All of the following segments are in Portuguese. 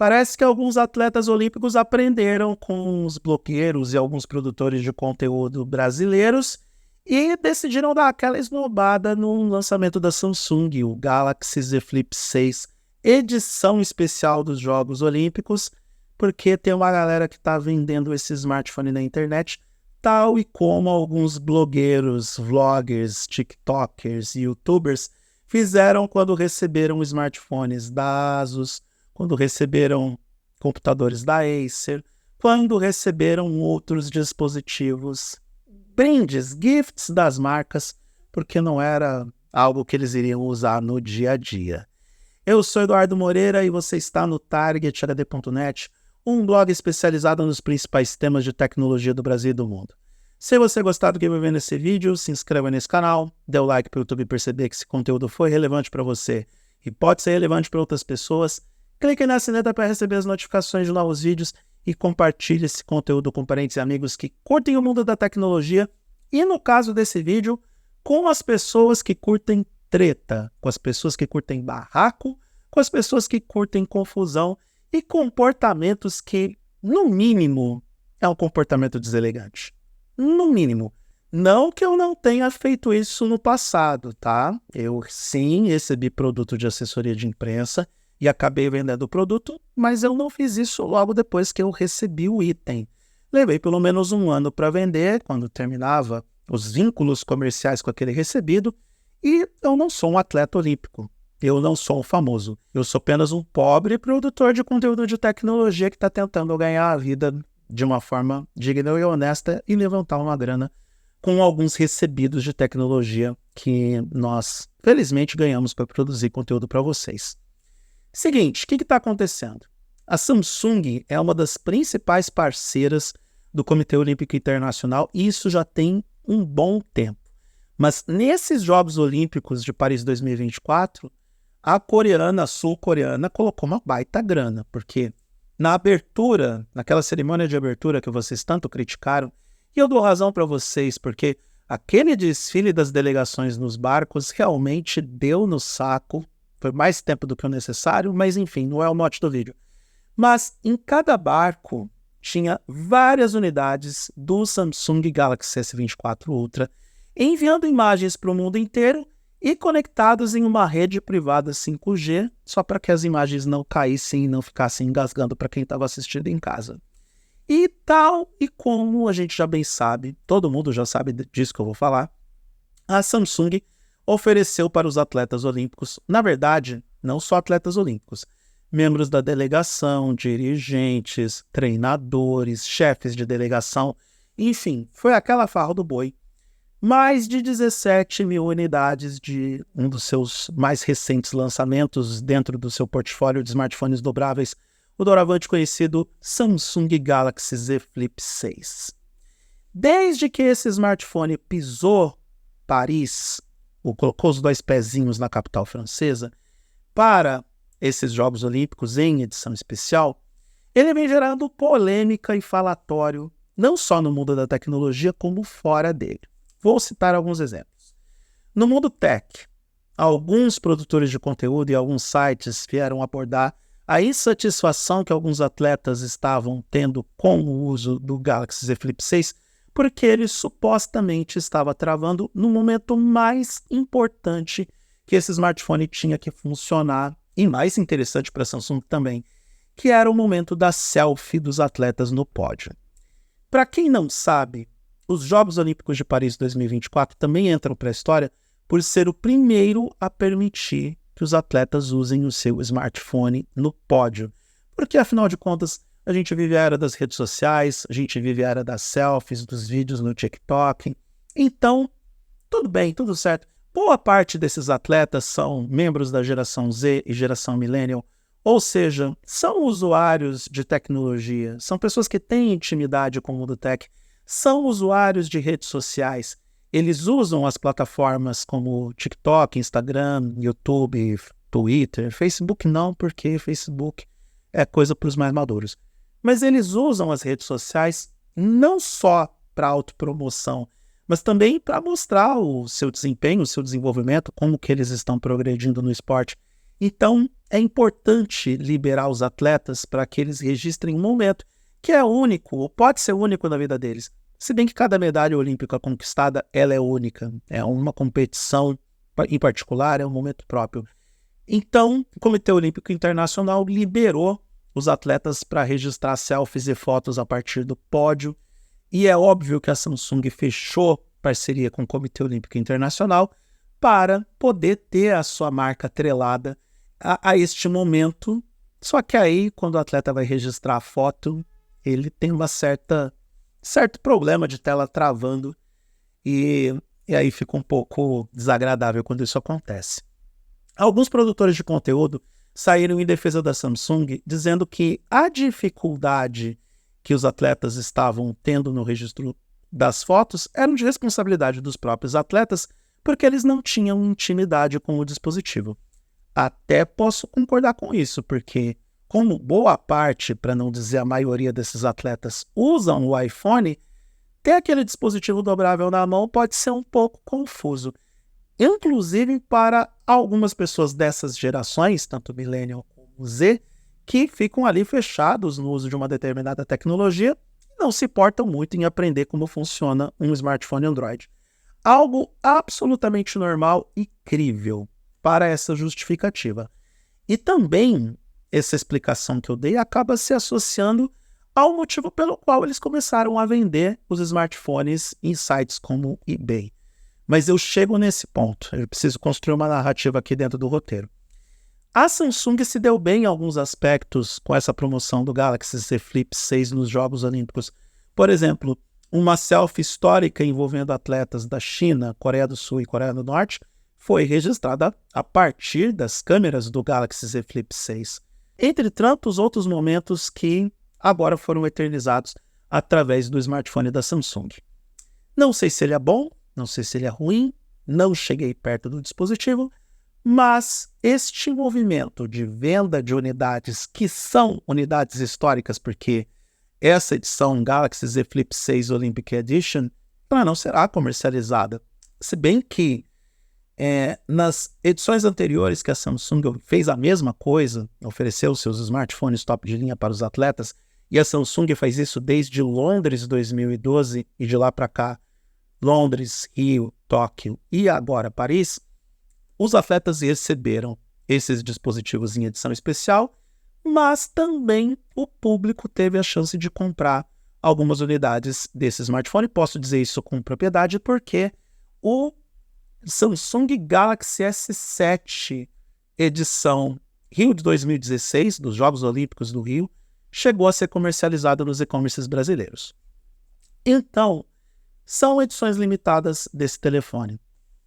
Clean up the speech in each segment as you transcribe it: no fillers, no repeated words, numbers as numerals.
Parece que alguns atletas olímpicos aprenderam com os blogueiros e alguns produtores de conteúdo brasileiros e decidiram dar aquela esnobada no lançamento da Samsung, o Galaxy Z Flip 6, edição especial dos Jogos Olímpicos, porque tem uma galera que está vendendo esse smartphone na internet, tal e como alguns blogueiros, vloggers, tiktokers e youtubers fizeram quando receberam smartphones da Asus, quando receberam computadores da Acer, quando receberam outros dispositivos, brindes, gifts das marcas, porque não era algo que eles iriam usar no dia a dia. Eu sou Eduardo Moreira e você está no targethd.net, um blog especializado nos principais temas de tecnologia do Brasil e do mundo. Se você gostar do que vai ver nesse vídeo, se inscreva nesse canal, dê o like para o YouTube perceber que esse conteúdo foi relevante para você e pode ser relevante para outras pessoas. Clique na sineta para receber as notificações de novos vídeos e compartilhe esse conteúdo com parentes e amigos que curtem o mundo da tecnologia e, no caso desse vídeo, com as pessoas que curtem treta, com as pessoas que curtem barraco, com as pessoas que curtem confusão e comportamentos que, no mínimo, é um comportamento deselegante. No mínimo. Não que eu não tenha feito isso no passado, tá? Eu, sim, recebi produto de assessoria de imprensa e acabei vendendo o produto, mas eu não fiz isso logo depois que eu recebi o item. Levei pelo menos um ano para vender, quando terminava os vínculos comerciais com aquele recebido, e eu não sou um atleta olímpico. Eu não sou um famoso. Eu sou apenas um pobre produtor de conteúdo de tecnologia que está tentando ganhar a vida de uma forma digna e honesta e levantar uma grana com alguns recebidos de tecnologia que nós, felizmente, ganhamos para produzir conteúdo para vocês. Seguinte, o que está acontecendo? A Samsung é uma das principais parceiras do Comitê Olímpico Internacional e isso já tem um bom tempo. Mas nesses Jogos Olímpicos de Paris 2024, a sul-coreana, colocou uma baita grana, porque na abertura, naquela cerimônia de abertura que vocês tanto criticaram, e eu dou razão para vocês, porque aquele desfile das delegações nos barcos realmente deu no saco. Foi mais tempo do que o necessário, mas enfim, não é o mote do vídeo. Mas em cada barco tinha várias unidades do Samsung Galaxy S24 Ultra, enviando imagens para o mundo inteiro e conectados em uma rede privada 5G, só para que as imagens não caíssem e não ficassem engasgando para quem estava assistindo em casa. E tal e como a gente já bem sabe, todo mundo já sabe disso que eu vou falar, a Samsung ofereceu para os atletas olímpicos, na verdade, não só atletas olímpicos, membros da delegação, dirigentes, treinadores, chefes de delegação, enfim, foi aquela farra do boi. Mais de 17 mil unidades de um dos seus mais recentes lançamentos dentro do seu portfólio de smartphones dobráveis, o doravante conhecido Samsung Galaxy Z Flip 6. Desde que esse smartphone pisou Paris, ou colocou os dois pezinhos na capital francesa, para esses Jogos Olímpicos em edição especial, ele vem gerando polêmica e falatório, não só no mundo da tecnologia, como fora dele. Vou citar alguns exemplos. No mundo tech, alguns produtores de conteúdo e alguns sites vieram abordar a insatisfação que alguns atletas estavam tendo com o uso do Galaxy Z Flip 6, porque ele supostamente estava travando no momento mais importante que esse smartphone tinha que funcionar, e mais interessante para a Samsung também, que era o momento da selfie dos atletas no pódio. Para quem não sabe, os Jogos Olímpicos de Paris 2024 também entram para a história por ser o primeiro a permitir que os atletas usem o seu smartphone no pódio. Porque, afinal de contas, a gente vive a era das redes sociais, a gente vive a era das selfies, dos vídeos no TikTok. Então, tudo bem, tudo certo. Boa parte desses atletas são membros da geração Z e geração Millennial, ou seja, são usuários de tecnologia, são pessoas que têm intimidade com o mundo tech, são usuários de redes sociais. Eles usam as plataformas como TikTok, Instagram, YouTube, Twitter, Facebook não, porque Facebook é coisa para os mais maduros. Mas eles usam as redes sociais não só para autopromoção, mas também para mostrar o seu desempenho, o seu desenvolvimento, como que eles estão progredindo no esporte. Então, é importante liberar os atletas para que eles registrem um momento que é único, ou pode ser único na vida deles. Se bem que cada medalha olímpica conquistada, ela é única. É uma competição em particular, é um momento próprio. Então, o Comitê Olímpico Internacional liberou os atletas para registrar selfies e fotos a partir do pódio. E é óbvio que a Samsung fechou parceria com o Comitê Olímpico Internacional para poder ter a sua marca atrelada a este momento. Só que aí, quando o atleta vai registrar a foto, ele tem certo problema de tela travando e aí fica um pouco desagradável quando isso acontece. Alguns produtores de conteúdo saíram em defesa da Samsung, dizendo que a dificuldade que os atletas estavam tendo no registro das fotos eram de responsabilidade dos próprios atletas, porque eles não tinham intimidade com o dispositivo. Até posso concordar com isso, porque como boa parte, para não dizer a maioria desses atletas, usam o iPhone, ter aquele dispositivo dobrável na mão pode ser um pouco confuso. Inclusive para algumas pessoas dessas gerações, tanto Millennial como Z, que ficam ali fechados no uso de uma determinada tecnologia e não se importam muito em aprender como funciona um smartphone Android. Algo absolutamente normal e crível para essa justificativa. E também essa explicação que eu dei acaba se associando ao motivo pelo qual eles começaram a vender os smartphones em sites como eBay. Mas eu chego nesse ponto, eu preciso construir uma narrativa aqui dentro do roteiro. A Samsung se deu bem em alguns aspectos com essa promoção do Galaxy Z Flip 6 nos Jogos Olímpicos. Por exemplo, uma selfie histórica envolvendo atletas da China, Coreia do Sul e Coreia do Norte foi registrada a partir das câmeras do Galaxy Z Flip 6. Entre tantos outros momentos que agora foram eternizados através do smartphone da Samsung. Não sei se ele é bom, não sei se ele é ruim, não cheguei perto do dispositivo, mas este movimento de venda de unidades que são unidades históricas, porque essa edição Galaxy Z Flip 6 Olympic Edition ela não será comercializada. Se bem que nas edições anteriores que a Samsung fez a mesma coisa, ofereceu seus smartphones top de linha para os atletas, e a Samsung faz isso desde Londres 2012 e de lá para cá, Londres, Rio, Tóquio e agora Paris, os atletas receberam esses dispositivos em edição especial, mas também o público teve a chance de comprar algumas unidades desse smartphone. Posso dizer isso com propriedade porque o Samsung Galaxy S7 edição Rio de 2016, dos Jogos Olímpicos do Rio, chegou a ser comercializado nos e-commerces brasileiros. Então, são edições limitadas desse telefone.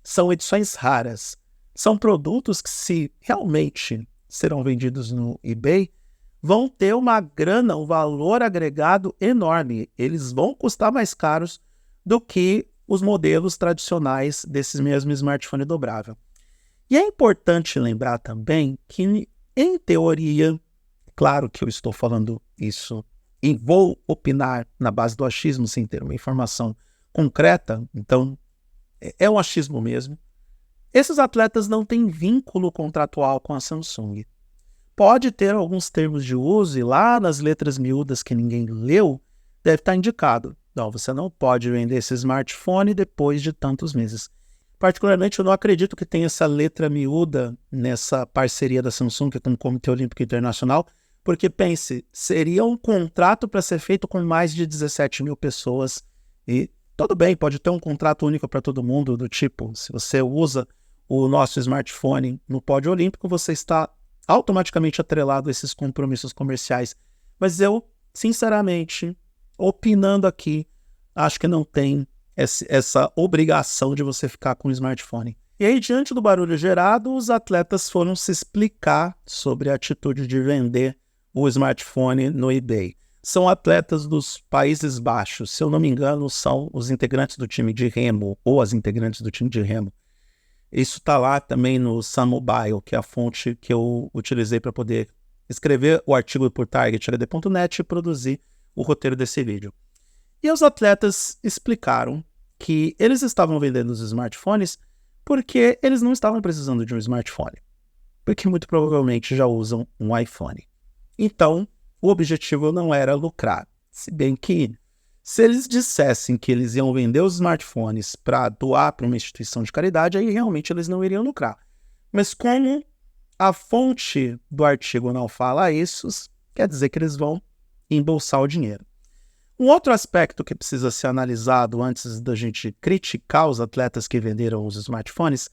São edições raras. São produtos que, se realmente serão vendidos no eBay, vão ter uma grana, um valor agregado enorme. Eles vão custar mais caros do que os modelos tradicionais desses mesmos smartphone dobrável. E é importante lembrar também que, em teoria, claro que eu estou falando isso e vou opinar na base do achismo sem ter uma informação concreta, então é um achismo mesmo. Esses atletas não têm vínculo contratual com a Samsung. Pode ter alguns termos de uso e lá nas letras miúdas que ninguém leu, deve estar indicado. Não, você não pode vender esse smartphone depois de tantos meses. Particularmente, eu não acredito que tenha essa letra miúda nessa parceria da Samsung com o Comitê Olímpico Internacional, porque, pense, seria um contrato para ser feito com mais de 17 mil pessoas. E tudo bem, pode ter um contrato único para todo mundo, do tipo, se você usa o nosso smartphone no pódio olímpico, você está automaticamente atrelado a esses compromissos comerciais. Mas eu, sinceramente, opinando aqui, acho que não tem essa obrigação de você ficar com o smartphone. E aí, diante do barulho gerado, os atletas foram se explicar sobre a atitude de vender o smartphone no eBay. São atletas dos Países Baixos, se eu não me engano, são os integrantes do time de remo, ou as integrantes do time de remo. Isso está lá também no Sun Mobile, que é a fonte que eu utilizei para poder escrever o artigo por targethd.net e produzir o roteiro desse vídeo. E os atletas explicaram que eles estavam vendendo os smartphones porque eles não estavam precisando de um smartphone. porque muito provavelmente já usam um iPhone. Então, o objetivo não era lucrar, se bem que se eles dissessem que eles iam vender os smartphones para doar para uma instituição de caridade, aí realmente eles não iriam lucrar. Mas como a fonte do artigo não fala isso, quer dizer que eles vão embolsar o dinheiro. Um outro aspecto que precisa ser analisado antes da gente criticar os atletas que venderam os smartphones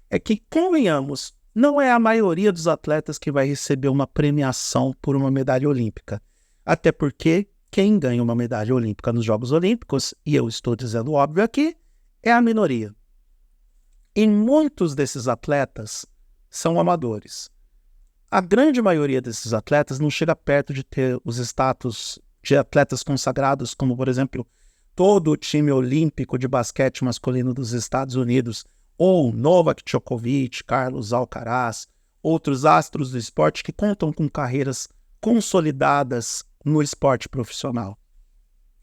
é que, convenhamos, não é a maioria dos atletas que vai receber uma premiação por uma medalha olímpica. Até porque quem ganha uma medalha olímpica nos Jogos Olímpicos, e eu estou dizendo óbvio aqui, é a minoria. E muitos desses atletas são amadores. A grande maioria desses atletas não chega perto de ter os status de atletas consagrados, como, por exemplo, todo o time olímpico de basquete masculino dos Estados Unidos, ou Novak Djokovic, Carlos Alcaraz, outros astros do esporte que contam com carreiras consolidadas no esporte profissional.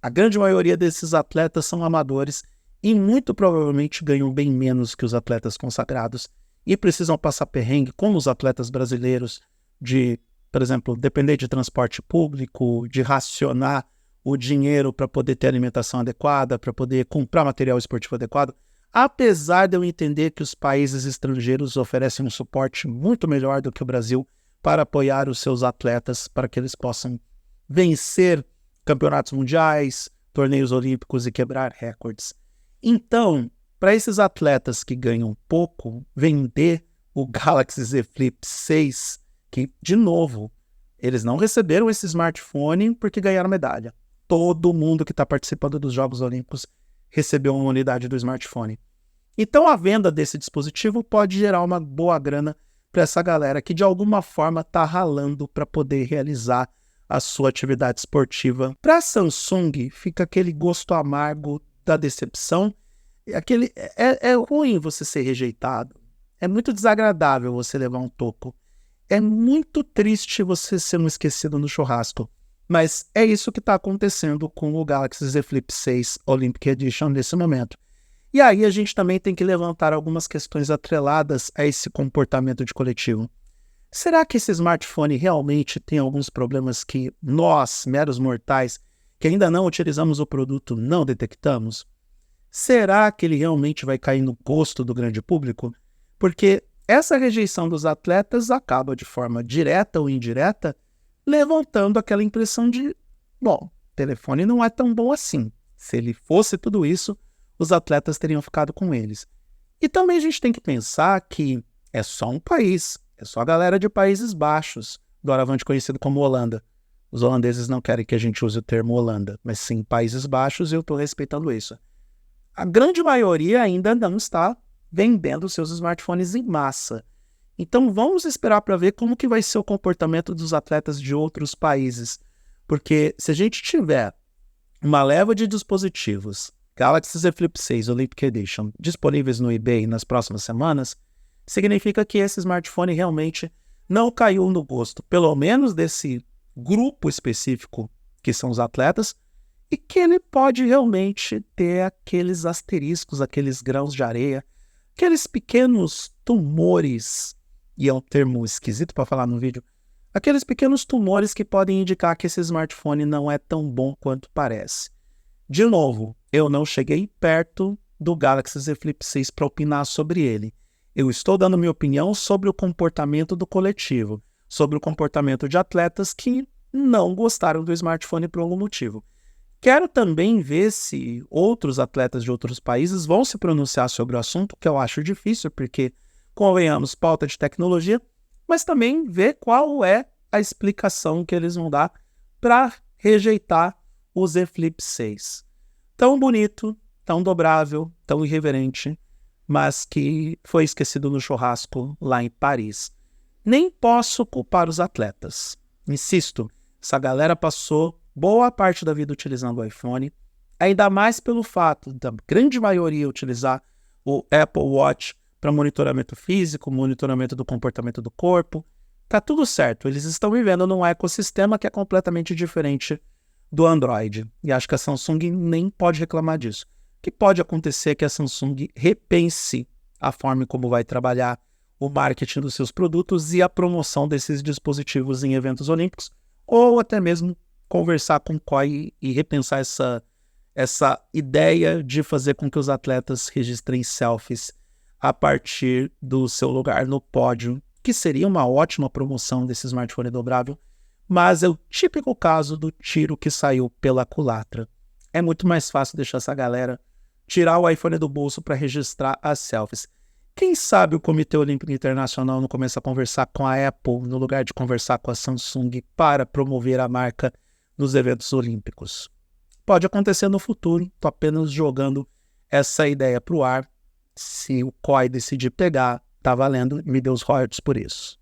A grande maioria desses atletas são amadores e muito provavelmente ganham bem menos que os atletas consagrados e precisam passar perrengue, como os atletas brasileiros, de, por exemplo, depender de transporte público, de racionar o dinheiro para poder ter alimentação adequada, para poder comprar material esportivo adequado, apesar de eu entender que os países estrangeiros oferecem um suporte muito melhor do que o Brasil para apoiar os seus atletas, para que eles possam vencer campeonatos mundiais, torneios olímpicos e quebrar recordes. Então, para esses atletas que ganham pouco, vender o Galaxy Z Flip 6, que, de novo, eles não receberam esse smartphone porque ganharam medalha. Todo mundo que está participando dos Jogos Olímpicos recebeu uma unidade do smartphone. Então, a venda desse dispositivo pode gerar uma boa grana para essa galera que, de alguma forma, está ralando para poder realizar a sua atividade esportiva. Para a Samsung, fica aquele gosto amargo da decepção. É ruim você ser rejeitado. É muito desagradável você levar um toco. É muito triste você ser um esquecido no churrasco. Mas é isso que está acontecendo com o Galaxy Z Flip 6 Olympic Edition nesse momento. E aí a gente também tem que levantar algumas questões atreladas a esse comportamento de coletivo. Será que esse smartphone realmente tem alguns problemas que nós, meros mortais, que ainda não utilizamos o produto, não detectamos? Será que ele realmente vai cair no gosto do grande público? Porque essa rejeição dos atletas acaba de forma direta ou indireta levantando aquela impressão de, bom, o telefone não é tão bom assim. Se ele fosse tudo isso, os atletas teriam ficado com eles. E também a gente tem que pensar que é só um país, é só a galera de Países Baixos, doravante conhecido como Holanda. Os holandeses não querem que a gente use o termo Holanda, mas sim Países Baixos, e eu estou respeitando isso. A grande maioria ainda não está vendendo seus smartphones em massa. Então vamos esperar para ver como que vai ser o comportamento dos atletas de outros países. Porque se a gente tiver uma leva de dispositivos Galaxy Z Flip 6 Olympic Edition disponíveis no eBay nas próximas semanas, significa que esse smartphone realmente não caiu no gosto, pelo menos desse grupo específico que são os atletas, e que ele pode realmente ter aqueles asteriscos, aqueles grãos de areia, aqueles pequenos tumores, e é um termo esquisito para falar no vídeo, aqueles pequenos tumores que podem indicar que esse smartphone não é tão bom quanto parece. De novo, eu não cheguei perto do Galaxy Z Flip 6 para opinar sobre ele. Eu estou dando minha opinião sobre o comportamento do coletivo, sobre o comportamento de atletas que não gostaram do smartphone por algum motivo. Quero também ver se outros atletas de outros países vão se pronunciar sobre o assunto, que eu acho difícil, porque, convenhamos, pauta de tecnologia, mas também ver qual é a explicação que eles vão dar para rejeitar o Z Flip 6. Tão bonito, tão dobrável, tão irreverente, mas que foi esquecido no churrasco lá em Paris. Nem posso culpar os atletas. Insisto, essa galera passou boa parte da vida utilizando o iPhone, ainda mais pelo fato da grande maioria utilizar o Apple Watch para monitoramento físico, monitoramento do comportamento do corpo. Tá tudo certo, eles estão vivendo num ecossistema que é completamente diferente do Android. E acho que a Samsung nem pode reclamar disso. O que pode acontecer é que a Samsung repense a forma como vai trabalhar o marketing dos seus produtos e a promoção desses dispositivos em eventos olímpicos, ou até mesmo conversar com o COI e repensar essa ideia de fazer com que os atletas registrem selfies a partir do seu lugar no pódio, que seria uma ótima promoção desse smartphone dobrável, mas é o típico caso do tiro que saiu pela culatra. É muito mais fácil deixar essa galera tirar o iPhone do bolso para registrar as selfies. Quem sabe o Comitê Olímpico Internacional não começa a conversar com a Apple no lugar de conversar com a Samsung para promover a marca nos eventos olímpicos. Pode acontecer no futuro, estou apenas jogando essa ideia para o ar. Se o COI decidir pegar, tá valendo, me dê os royalties por isso.